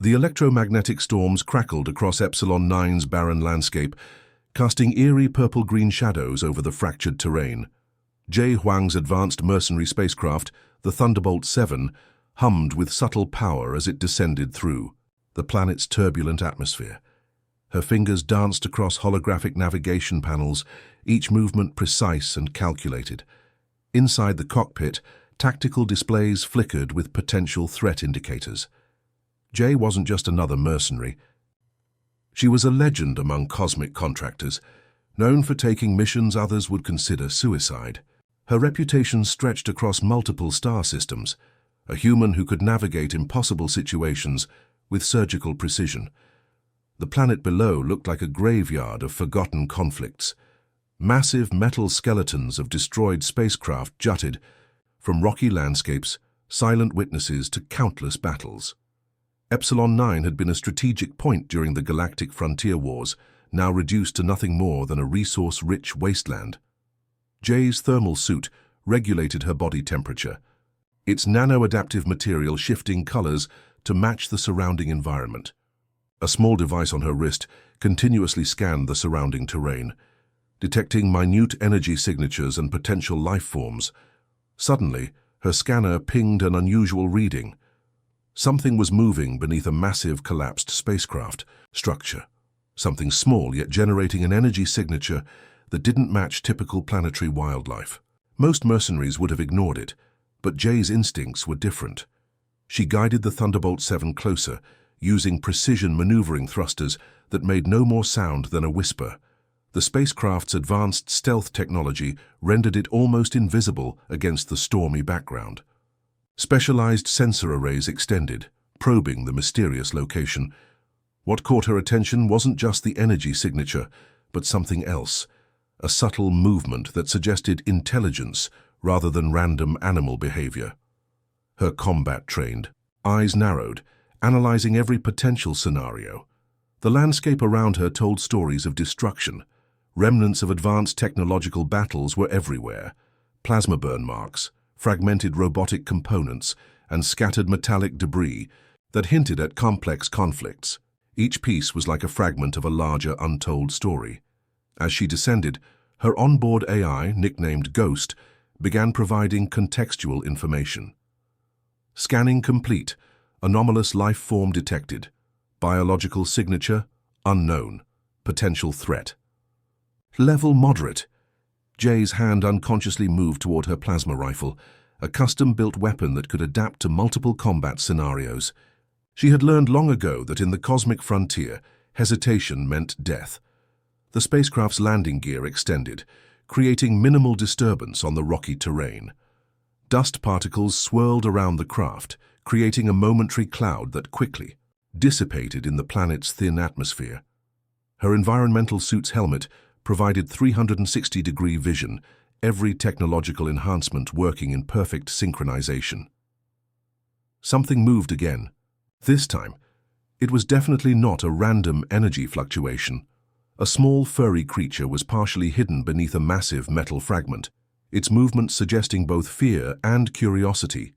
The electromagnetic storms crackled across Epsilon 9's barren landscape, casting eerie purple-green shadows over the fractured terrain. J. Huang's advanced mercenary spacecraft, the Thunderbolt 7, hummed with subtle power as it descended through the planet's turbulent atmosphere. Her fingers danced across holographic navigation panels, each movement precise and calculated. Inside the cockpit, tactical displays flickered with potential threat indicators. Jay wasn't just another mercenary. She was a legend among cosmic contractors, known for taking missions others would consider suicide. Her reputation stretched across multiple star systems, a human who could navigate impossible situations with surgical precision. The planet below looked like a graveyard of forgotten conflicts. Massive metal skeletons of destroyed spacecraft jutted from rocky landscapes, silent witnesses to countless battles. Epsilon 9 had been a strategic point during the galactic frontier wars, now reduced to nothing more than a resource-rich wasteland. Jay's thermal suit regulated her body temperature, its nano-adaptive material shifting colors to match the surrounding environment. A small device on her wrist continuously scanned the surrounding terrain, detecting minute energy signatures and potential life forms. Suddenly, her scanner pinged an unusual reading. Something was moving beneath a massive collapsed spacecraft structure. Something small yet generating an energy signature that didn't match typical planetary wildlife. Most mercenaries would have ignored it, but Jay's instincts were different. She guided the Thunderbolt 7 closer, using precision maneuvering thrusters that made no more sound than a whisper. The spacecraft's advanced stealth technology rendered it almost invisible against the stormy background. Specialized sensor arrays extended, probing the mysterious location. What caught her attention wasn't just the energy signature, but something else, a subtle movement that suggested intelligence rather than random animal behavior. Her combat-trained eyes narrowed, analyzing every potential scenario. The landscape around her told stories of destruction. Remnants of advanced technological battles were everywhere. Plasma burn marks, fragmented robotic components, and scattered metallic debris that hinted at complex conflicts. Each piece was like a fragment of a larger untold story. As she descended, her onboard AI, nicknamed Ghost, began providing contextual information. Scanning complete. Anomalous life form detected. Biological signature unknown. Potential threat. Level moderate. Jay's hand unconsciously moved toward her plasma rifle, a custom-built weapon that could adapt to multiple combat scenarios. She had learned long ago that in the cosmic frontier, hesitation meant death. The spacecraft's landing gear extended, creating minimal disturbance on the rocky terrain. Dust particles swirled around the craft, creating a momentary cloud that quickly dissipated in the planet's thin atmosphere. Her environmental suit's helmet provided 360-degree vision, every technological enhancement working in perfect synchronization. Something moved again. This time, it was definitely not a random energy fluctuation. A small furry creature was partially hidden beneath a massive metal fragment, its movements suggesting both fear and curiosity.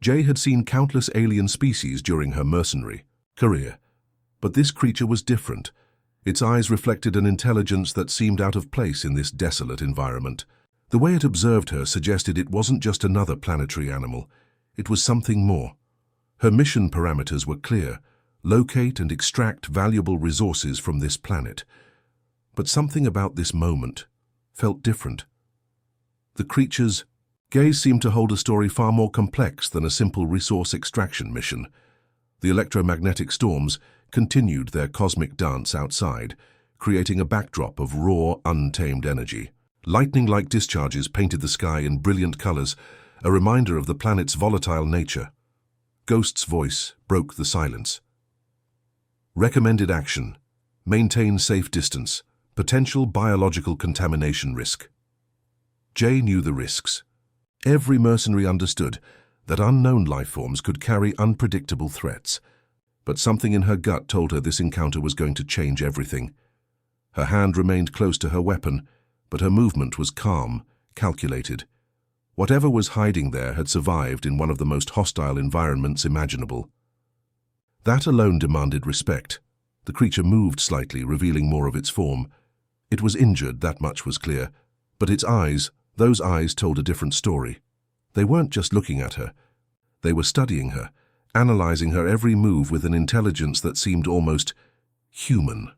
Jay had seen countless alien species during her mercenary career, but this creature was different. Its eyes reflected an intelligence that seemed out of place in this desolate environment. The way it observed her suggested it wasn't just another planetary animal, it was something more. Her mission parameters were clear: locate and extract valuable resources from this planet. But something about this moment felt different. The creature's gaze seemed to hold a story far more complex than a simple resource extraction mission. The electromagnetic storms continued their cosmic dance outside, creating a backdrop of raw, untamed energy. Lightning-like discharges painted the sky in brilliant colors, a reminder of the planet's volatile nature. Ghost's voice broke the silence. Recommended action: maintain safe distance. Potential biological contamination risk. Jay knew the risks. Every mercenary understood that unknown life forms could carry unpredictable threats. But something in her gut told her this encounter was going to change everything. Her hand remained close to her weapon, but her movement was calm, calculated. Whatever was hiding there had survived in one of the most hostile environments imaginable. That alone demanded respect. The creature moved slightly, revealing more of its form. It was injured, that much was clear. But its eyes, those eyes told a different story. They weren't just looking at her. They were studying her, analyzing her every move with an intelligence that seemed almost human.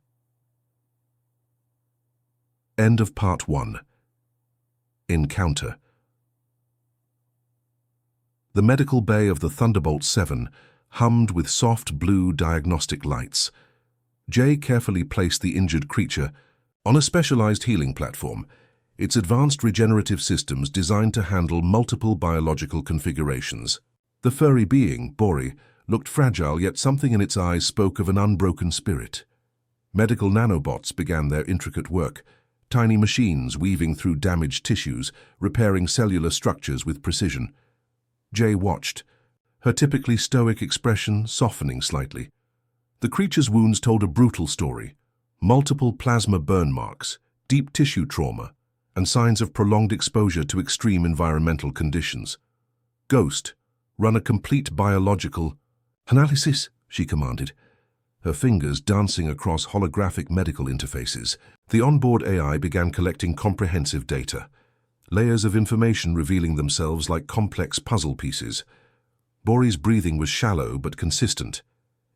End of Part 1. Encounter. The medical bay of the Thunderbolt 7 hummed with soft blue diagnostic lights. Jay carefully placed the injured creature on a specialized healing platform, its advanced regenerative systems designed to handle multiple biological configurations. The furry being, Bori, looked fragile, yet something in its eyes spoke of an unbroken spirit. Medical nanobots began their intricate work, tiny machines weaving through damaged tissues, repairing cellular structures with precision. Jay watched, her typically stoic expression softening slightly. The creature's wounds told a brutal story: multiple plasma burn marks, deep tissue trauma, and signs of prolonged exposure to extreme environmental conditions. "Ghost, run a complete biological analysis," she commanded, her fingers dancing across holographic medical interfaces. The onboard AI began collecting comprehensive data, layers of information revealing themselves like complex puzzle pieces. Bori's breathing was shallow but consistent.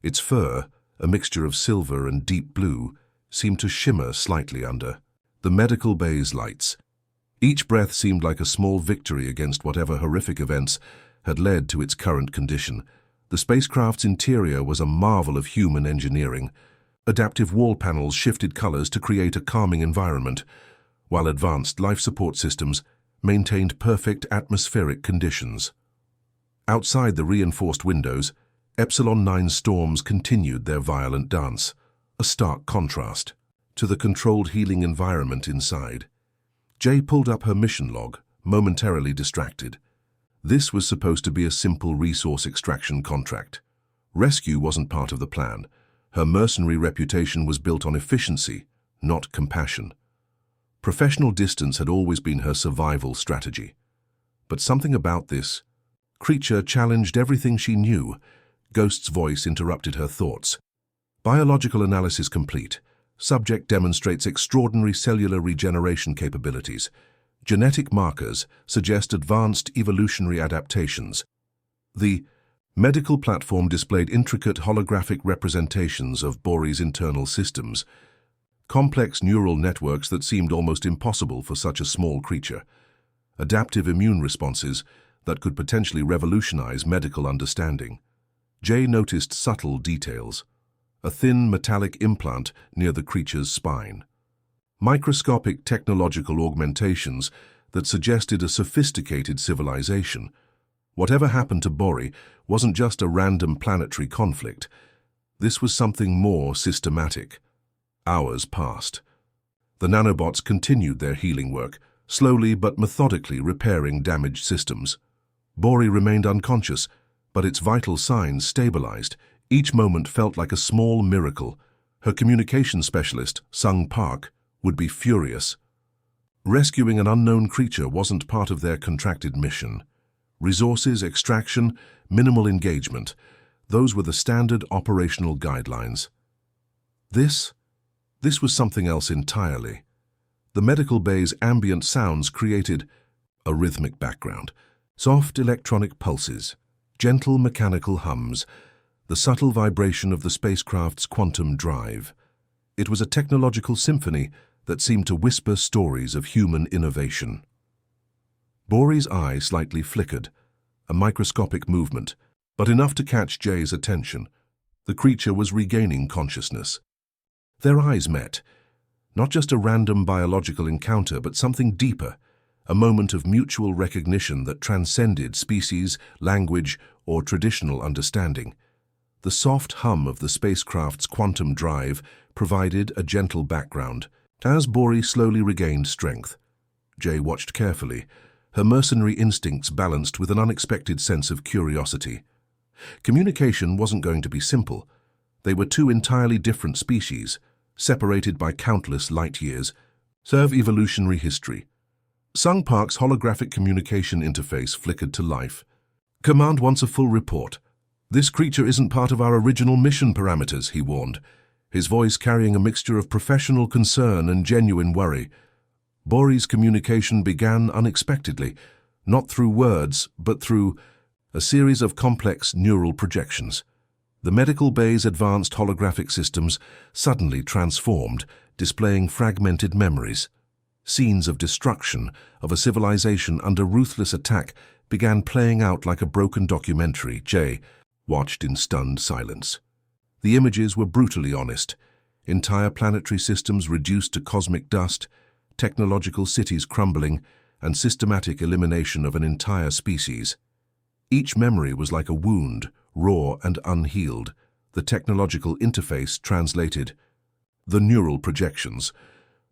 Its fur, a mixture of silver and deep blue, seemed to shimmer slightly under the medical bay's lights. Each breath seemed like a small victory against whatever horrific events had led to its current condition. The spacecraft's interior was a marvel of human engineering. Adaptive wall panels shifted colors to create a calming environment, while advanced life support systems maintained perfect atmospheric conditions. Outside the reinforced windows, Epsilon 9 storms continued their violent dance, a stark contrast to the controlled healing environment inside. Jay pulled up her mission log, momentarily distracted. This was supposed to be a simple resource extraction contract. Rescue wasn't part of the plan. Her mercenary reputation was built on efficiency, not compassion. Professional distance had always been her survival strategy. But something about this creature challenged everything she knew. Ghost's voice interrupted her thoughts. Biological analysis complete. Subject demonstrates extraordinary cellular regeneration capabilities. Genetic markers suggest advanced evolutionary adaptations. The medical platform displayed intricate holographic representations of Bori's internal systems, complex neural networks that seemed almost impossible for such a small creature, adaptive immune responses that could potentially revolutionize medical understanding. Jay noticed subtle details: a thin metallic implant near the creature's spine, microscopic technological augmentations that suggested a sophisticated civilization. Whatever happened to Bori wasn't just a random planetary conflict. This was something more systematic. Hours passed. The nanobots continued their healing work, slowly but methodically repairing damaged systems. Bori remained unconscious, but its vital signs stabilized. Each moment felt like a small miracle. Her communication specialist, Sung Park, would be furious. Rescuing an unknown creature wasn't part of their contracted mission. Resources, extraction, minimal engagement, those were the standard operational guidelines. This was something else entirely. The medical bay's ambient sounds created a rhythmic background, soft electronic pulses, gentle mechanical hums, the subtle vibration of the spacecraft's quantum drive. It was a technological symphony that seemed to whisper stories of human innovation. Bori's eye slightly flickered, a microscopic movement, but enough to catch Jay's attention. The creature was regaining consciousness. Their eyes met. Not just a random biological encounter, but something deeper, a moment of mutual recognition that transcended species, language, or traditional understanding. The soft hum of the spacecraft's quantum drive provided a gentle background. As Bori slowly regained strength, Jay watched carefully, her mercenary instincts balanced with an unexpected sense of curiosity. Communication wasn't going to be simple. They were two entirely different species, separated by countless light years. Serve evolutionary history. Sung Park's holographic communication interface flickered to life. Command wants a full report. "This creature isn't part of our original mission parameters," he warned, his voice carrying a mixture of professional concern and genuine worry. Bori's communication began unexpectedly, not through words, but through a series of complex neural projections. The medical bay's advanced holographic systems suddenly transformed, displaying fragmented memories. Scenes of destruction of a civilization under ruthless attack began playing out like a broken documentary. Jay watched in stunned silence. The images were brutally honest. Entire planetary systems reduced to cosmic dust, technological cities crumbling, and systematic elimination of an entire species. Each memory was like a wound, raw and unhealed. The technological interface translated. The neural projections.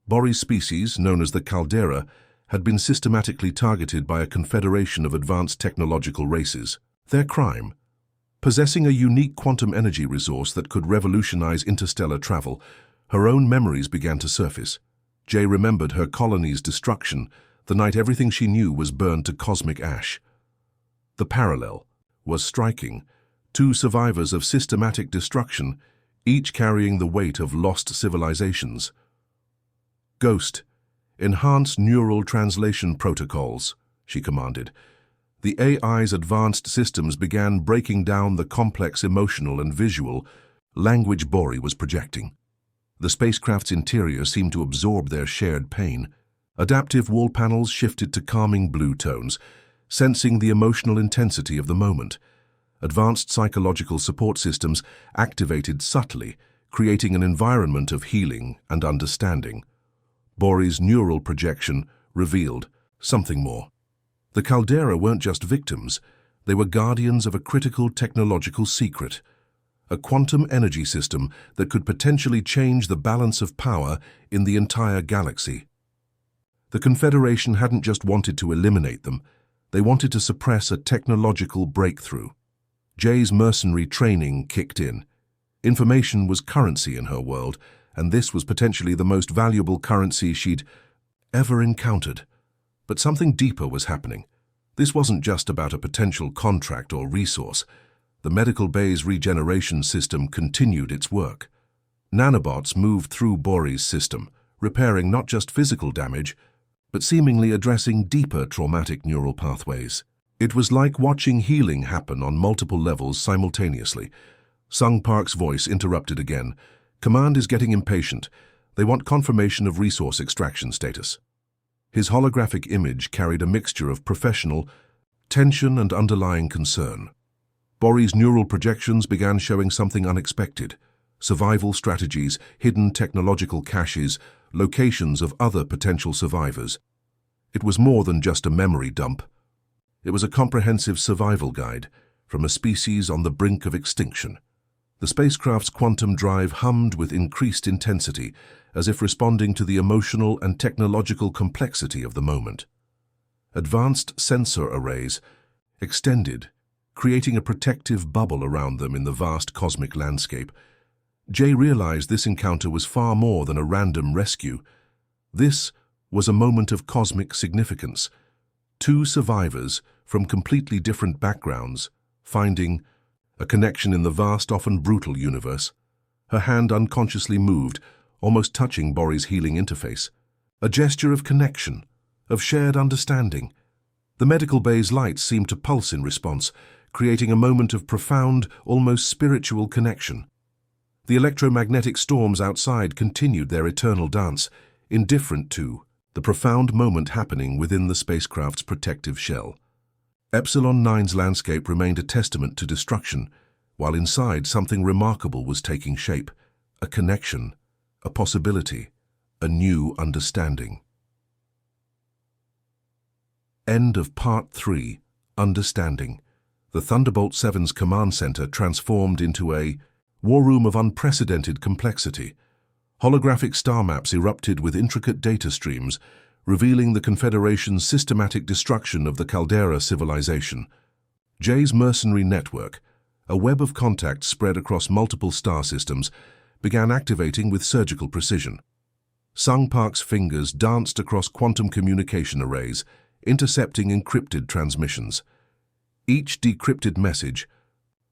Bori's species, known as the Caldera, had been systematically targeted by a confederation of advanced technological races. Their crime? Possessing a unique quantum energy resource that could revolutionize interstellar travel, her own memories began to surface. Jay remembered her colony's destruction, the night everything she knew was burned to cosmic ash. The parallel was striking. Two survivors of systematic destruction, each carrying the weight of lost civilizations. "Ghost, enhance neural translation protocols," she commanded. The AI's advanced systems began breaking down the complex emotional and visual language Bori was projecting. The spacecraft's interior seemed to absorb their shared pain. Adaptive wall panels shifted to calming blue tones, sensing the emotional intensity of the moment. Advanced psychological support systems activated subtly, creating an environment of healing and understanding. Bori's neural projection revealed something more. The Caldera weren't just victims, they were guardians of a critical technological secret, a quantum energy system that could potentially change the balance of power in the entire galaxy. The Confederation hadn't just wanted to eliminate them, they wanted to suppress a technological breakthrough. Jay's mercenary training kicked in. Information was currency in her world, and this was potentially the most valuable currency she'd ever encountered. But something deeper was happening. This wasn't just about a potential contract or resource. The medical bay's regeneration system continued its work. Nanobots moved through Bori's system, repairing not just physical damage, but seemingly addressing deeper traumatic neural pathways. It was like watching healing happen on multiple levels simultaneously. Sung Park's voice interrupted again. "Command is getting impatient. They want confirmation of resource extraction status." His holographic image carried a mixture of professional tension and underlying concern. Bori's neural projections began showing something unexpected. Survival strategies, hidden technological caches, locations of other potential survivors. It was more than just a memory dump. It was a comprehensive survival guide from a species on the brink of extinction. The spacecraft's quantum drive hummed with increased intensity, as if responding to the emotional and technological complexity of the moment. Advanced sensor arrays extended, creating a protective bubble around them in the vast cosmic landscape. Jay realized this encounter was far more than a random rescue. This was a moment of cosmic significance. Two survivors from completely different backgrounds, finding a connection in the vast, often brutal universe. Her hand unconsciously moved, almost touching Bori's healing interface. A gesture of connection, of shared understanding. The medical bay's lights seemed to pulse in response, creating a moment of profound, almost spiritual connection. The electromagnetic storms outside continued their eternal dance, indifferent to the profound moment happening within the spacecraft's protective shell. Epsilon 9's landscape remained a testament to destruction, while inside something remarkable was taking shape, a connection, a possibility, a new understanding. End of Part 3, Understanding. The Thunderbolt 7's command center transformed into a war room of unprecedented complexity. Holographic star maps erupted with intricate data streams, revealing the Confederation's systematic destruction of the Caldera civilization. Jay's mercenary network, a web of contacts spread across multiple star systems, began activating with surgical precision. Sung Park's fingers danced across quantum communication arrays, intercepting encrypted transmissions. Each decrypted message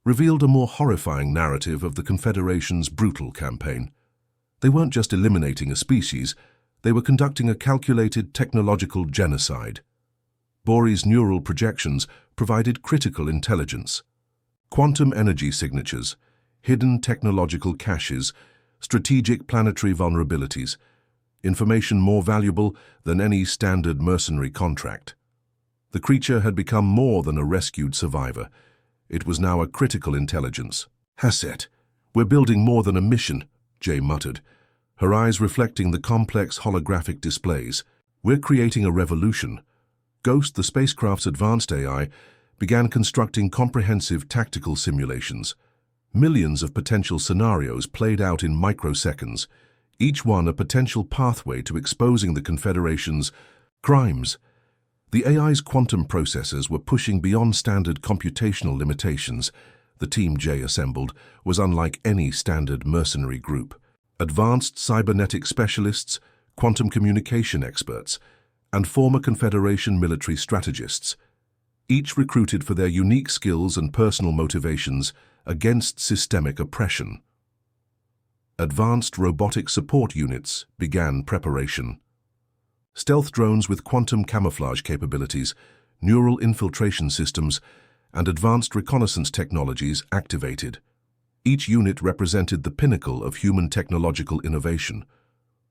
revealed a more horrifying narrative of the Confederation's brutal campaign. They weren't just eliminating a species, they were conducting a calculated technological genocide. Boris' neural projections provided critical intelligence. Quantum energy signatures, hidden technological caches, strategic planetary vulnerabilities, information more valuable than any standard mercenary contract. The creature had become more than a rescued survivor. It was now a critical intelligence. "Hasset, we're building more than a mission," Jay muttered, her eyes reflecting the complex holographic displays. "We're creating a revolution." Ghost, the spacecraft's advanced AI, began constructing comprehensive tactical simulations. Millions of potential scenarios played out in microseconds, each one a potential pathway to exposing the Confederation's crimes. The AI's quantum processors were pushing beyond standard computational limitations. The team Jay assembled was unlike any standard mercenary group. Advanced cybernetic specialists, quantum communication experts, and former Confederation military strategists, each recruited for their unique skills and personal motivations against systemic oppression. Advanced robotic support units began preparation. Stealth drones with quantum camouflage capabilities, neural infiltration systems, and advanced reconnaissance technologies activated. Each unit represented the pinnacle of human technological innovation.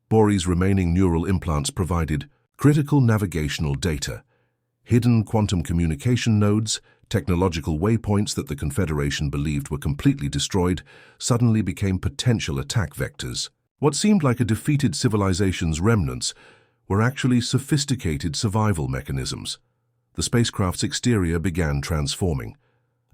Boris' remaining neural implants provided critical navigational data, hidden quantum communication nodes, technological waypoints that the Confederation believed were completely destroyed, suddenly became potential attack vectors. What seemed like a defeated civilization's remnants were actually sophisticated survival mechanisms. The spacecraft's exterior began transforming.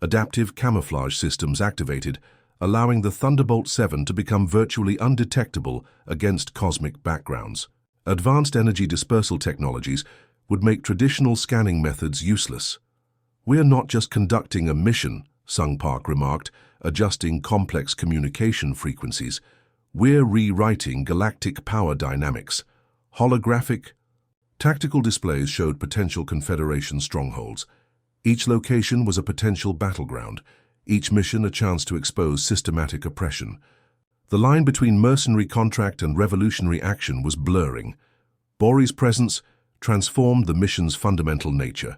Adaptive camouflage systems activated, allowing the Thunderbolt 7 to become virtually undetectable against cosmic backgrounds. Advanced energy dispersal technologies would make traditional scanning methods useless. "We're not just conducting a mission," Sung Park remarked, adjusting complex communication frequencies. "We're rewriting galactic power dynamics." Holographic tactical displays showed potential Confederation strongholds. Each location was a potential battleground, each mission a chance to expose systematic oppression. The line between mercenary contract and revolutionary action was blurring. Boris' presence transformed the mission's fundamental nature.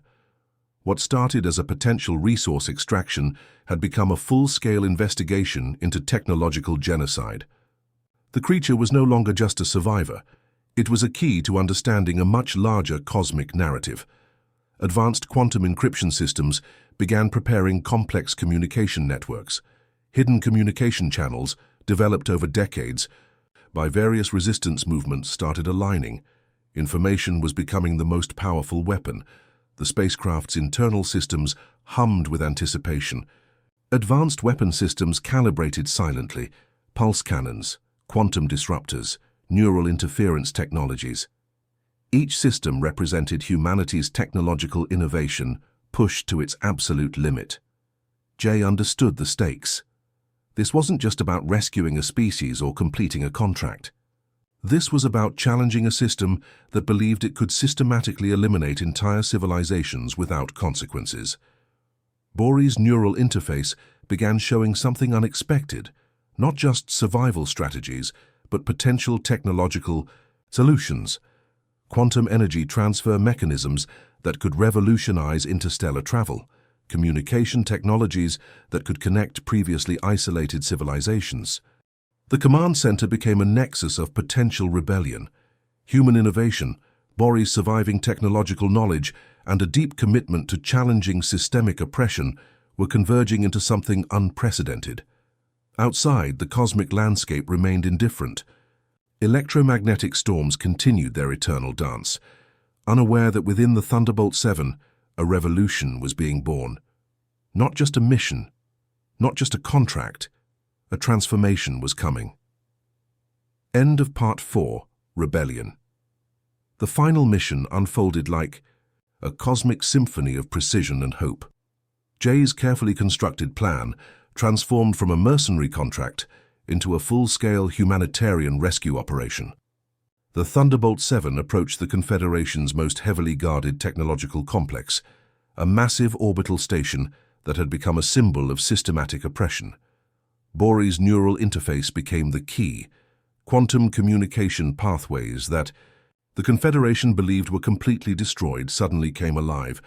What started as a potential resource extraction had become a full-scale investigation into technological genocide. The creature was no longer just a survivor. It was a key to understanding a much larger cosmic narrative. Advanced quantum encryption systems began preparing complex communication networks. Hidden communication channels, developed over decades by various resistance movements, started aligning. Information was becoming the most powerful weapon. The spacecraft's internal systems hummed with anticipation. Advanced weapon systems calibrated silently, pulse cannons, quantum disruptors, neural interference technologies. Each system represented humanity's technological innovation pushed to its absolute limit. Jay understood the stakes. This wasn't just about rescuing a species or completing a contract. This was about challenging a system that believed it could systematically eliminate entire civilizations without consequences. Boris' neural interface began showing something unexpected, not just survival strategies, but potential technological solutions, quantum energy transfer mechanisms that could revolutionize interstellar travel, communication technologies that could connect previously isolated civilizations. The command center became a nexus of potential rebellion. Human innovation, Boris' surviving technological knowledge, and a deep commitment to challenging systemic oppression were converging into something unprecedented. Outside, the cosmic landscape remained indifferent. Electromagnetic storms continued their eternal dance, unaware that within the Thunderbolt 7, a revolution was being born. Not just a mission, not just a contract, a transformation was coming. End of Part 4, Rebellion. The final mission unfolded like a cosmic symphony of precision and hope. Jay's carefully constructed plan transformed from a mercenary contract into a full-scale humanitarian rescue operation. The Thunderbolt 7 approached the Confederation's most heavily guarded technological complex, a massive orbital station that had become a symbol of systematic oppression. Bory's neural interface became the key, quantum communication pathways that the Confederation believed were completely destroyed suddenly came alive.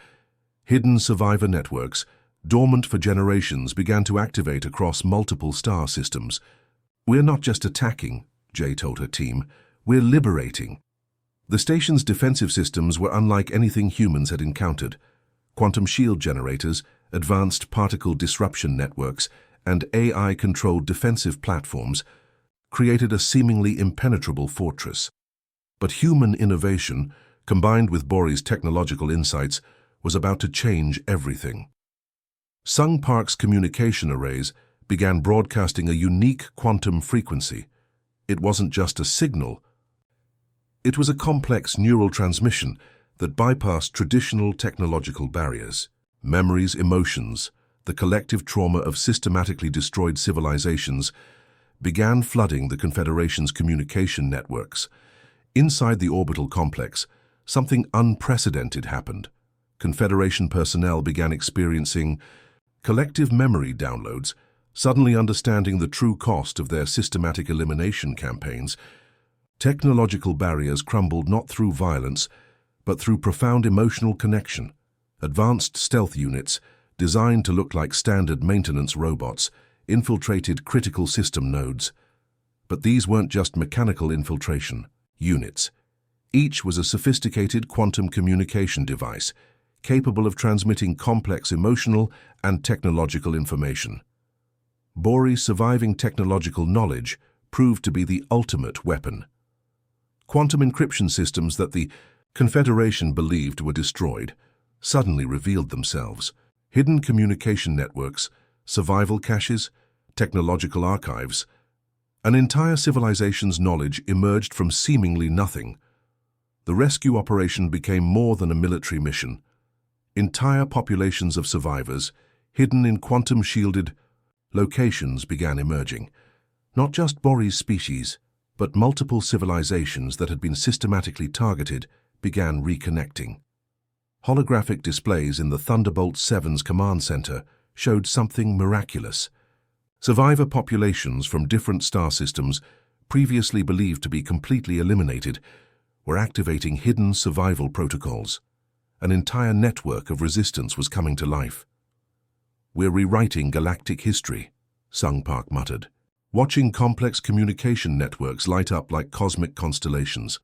Hidden survivor networks, dormant for generations, began to activate across multiple star systems. "We're not just attacking," Jay told her team, "we're liberating." The station's defensive systems were unlike anything humans had encountered. Quantum shield generators, advanced particle disruption networks, and AI-controlled defensive platforms created a seemingly impenetrable fortress. But human innovation, combined with Bory's technological insights, was about to change everything. Sung Park's communication arrays began broadcasting a unique quantum frequency. It wasn't just a signal. It was a complex neural transmission that bypassed traditional technological barriers. Memories, emotions, the collective trauma of systematically destroyed civilizations began flooding the Confederation's communication networks. Inside the orbital complex, something unprecedented happened. Confederation personnel began experiencing collective memory downloads, suddenly understanding the true cost of their systematic elimination campaigns. Technological barriers crumbled not through violence, but through profound emotional connection. Advanced stealth units, designed to look like standard maintenance robots, infiltrated critical system nodes. But these weren't just mechanical infiltration units. Each was a sophisticated quantum communication device, capable of transmitting complex emotional and technological information. Bory's surviving technological knowledge proved to be the ultimate weapon. Quantum encryption systems that the Confederation believed were destroyed suddenly revealed themselves. Hidden communication networks, survival caches, technological archives. An entire civilization's knowledge emerged from seemingly nothing. The rescue operation became more than a military mission. Entire populations of survivors, hidden in quantum-shielded locations, began emerging. Not just Bory's species, but multiple civilizations that had been systematically targeted began reconnecting. Holographic displays in the Thunderbolt 7's command center showed something miraculous. Survivor populations from different star systems, previously believed to be completely eliminated, were activating hidden survival protocols. An entire network of resistance was coming to life. "We're rewriting galactic history," Sung Park muttered, watching complex communication networks light up like cosmic constellations.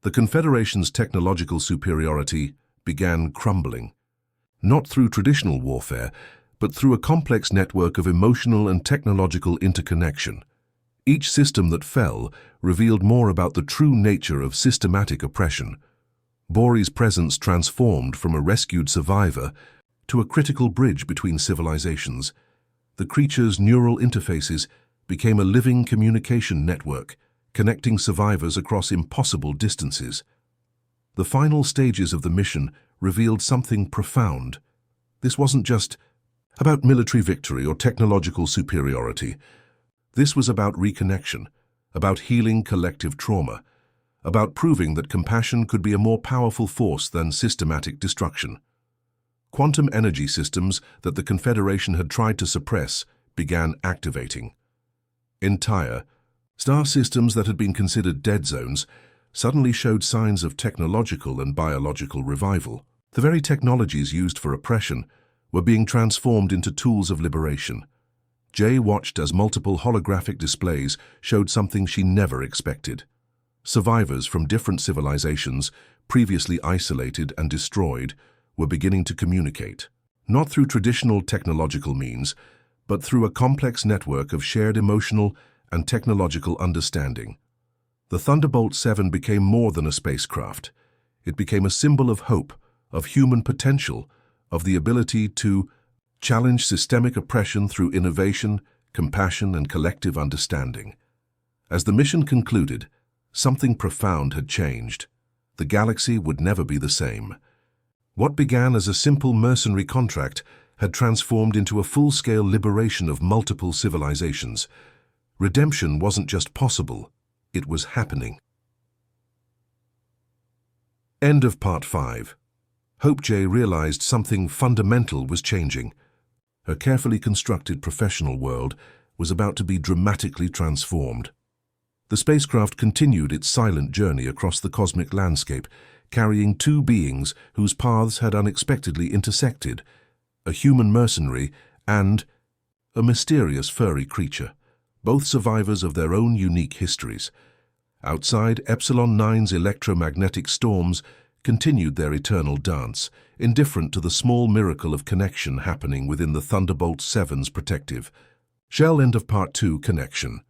The Confederation's technological superiority began crumbling, not through traditional warfare, but through a complex network of emotional and technological interconnection. Each system that fell revealed more about the true nature of systematic oppression. Bory's presence transformed from a rescued survivor to a critical bridge between civilizations. The creature's neural interfaces became a living communication network, connecting survivors across impossible distances. The final stages of the mission revealed something profound. This wasn't just about military victory or technological superiority. This was about reconnection, about healing collective trauma, about proving that compassion could be a more powerful force than systematic destruction. Quantum energy systems that the Confederation had tried to suppress began activating. Entire star systems that had been considered dead zones suddenly showed signs of technological and biological revival. The very technologies used for oppression were being transformed into tools of liberation. Jay watched as multiple holographic displays showed something she never expected. Survivors from different civilizations, previously isolated and destroyed, were beginning to communicate, not through traditional technological means, but through a complex network of shared emotional and technological understanding. The Thunderbolt 7 became more than a spacecraft. It became a symbol of hope, of human potential, of the ability to challenge systemic oppression through innovation, compassion, and collective understanding. As the mission concluded, something profound had changed. The galaxy would never be the same. What began as a simple mercenary contract had transformed into a full-scale liberation of multiple civilizations. Redemption wasn't just possible, it was happening. End of Part 5. Hope J realized something fundamental was changing. Her carefully constructed professional world was about to be dramatically transformed. The spacecraft continued its silent journey across the cosmic landscape, carrying two beings whose paths had unexpectedly intersected: a human mercenary and a mysterious furry creature, both survivors of their own unique histories. Outside, Epsilon 9's electromagnetic storms continued their eternal dance, indifferent to the small miracle of connection happening within the Thunderbolt 7's protective shell. End of Part 2. Connection.